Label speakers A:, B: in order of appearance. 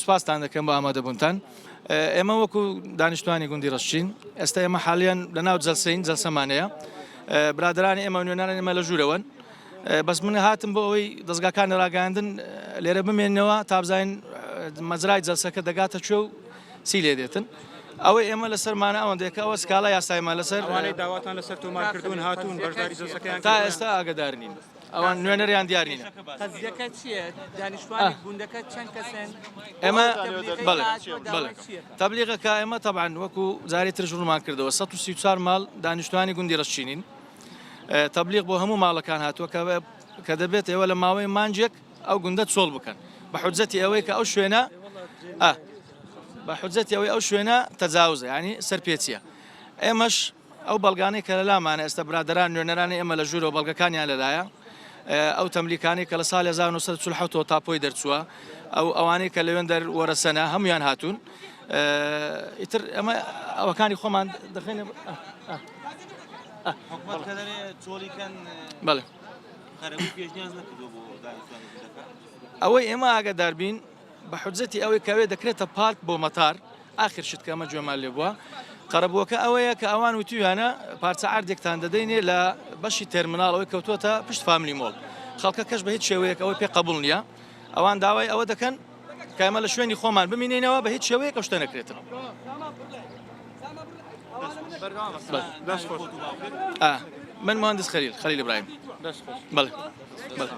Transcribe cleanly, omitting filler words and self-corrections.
A: سوپاستان دەکەم بە ئامادەبوونتان. ئێمە وەکو دانیشتوانی گوندی ڕەشین ئێستا ئێمە حالیان لەناو جەلسەین جەلسەمانەیە برادرانی ئێمە نوێنەرانی ئێمە لە ژوورەوەن بەس من هاتم بۆ ئەوەی دەستگاکان ڕاگەاندن لێرە بمێنەوە تا بزانین مەزرای جەلسەکە دەگاتە کوێ و چی لێ دێتن ئەوەی ئێمە لەسەرمانە ئەوەندەیە ئەوە سکاڵا یاسایمان لەسەر
B: ئەوانەی داواتان لەسەر تۆمارکردوون هاتوون بەشداری جەلسەکەیان
A: تا ئێستا ئاگادار نین ئەوان نوێنەریان دیار نینە.
C: قەزیەکە چییە؟ دانیشتوانی گوندەکە چەند کەسن؟
A: ئێمە بەڵێ تەبلیغەکە ئێمە تەبعاً وەکو جارێ تر ژوورمان کردەوە 134 ماڵ دانیشتوانی گوندی ڕەشینین. تەبلیغ بۆ هەموو ماڵەکان هاتووە کە دەبێت ئێوە لە ماوەی مانجێک ئەو گوندە چۆڵ بکەن بە حوجەتی ئەوەی کە ئەو شوێنە بە حوجەتی ئەوەی ئەو شوێنە تەجاوزە ینی سەرپێچیە. ئێمەش ئەو بەڵگانەی کە لەلامانە ئێستا برادران نوێنەرانی ئێمە لە ژوورەوە بەڵگەکانیان لەلایە ئەو تەملیکانی کە لە ساڵی 1940 تاپۆی دەرچووە ئەوانەی کە لەوێن دەروەرەسەنە هەمویان هاتوون ئیتر ئەمە ئەوەکانی خۆمان دەخێنێ بەڵێ ئەوەی ئێمە ئاگاداربین بە حوجەتی ئەوەی کەوێ دەکرێتە پارک بۆ مەتار ئاخر شت کە ئەمە گوێمان لێ بووە قەرەبووەکە ئەوەیە کە ئەوان وتویانە پارچە ئاردێکتان دەدەینێ لە بەشی تێرمیناڵەوەی کەوتووەتە پشت فامیلی مۆڵ خەڵکە کەش بە هیچ شێوەیەک ئەوەی پێ قبول نییە ئەوان داوای ئەوە دەکەن کە ئێمە لە شوێنی خۆمان بمینینەوە بە هیچ شێوەیەک ئەو شتە نەکرێتن. من مهندس خەلیل إبراهیم. بەڵێ بەڵێ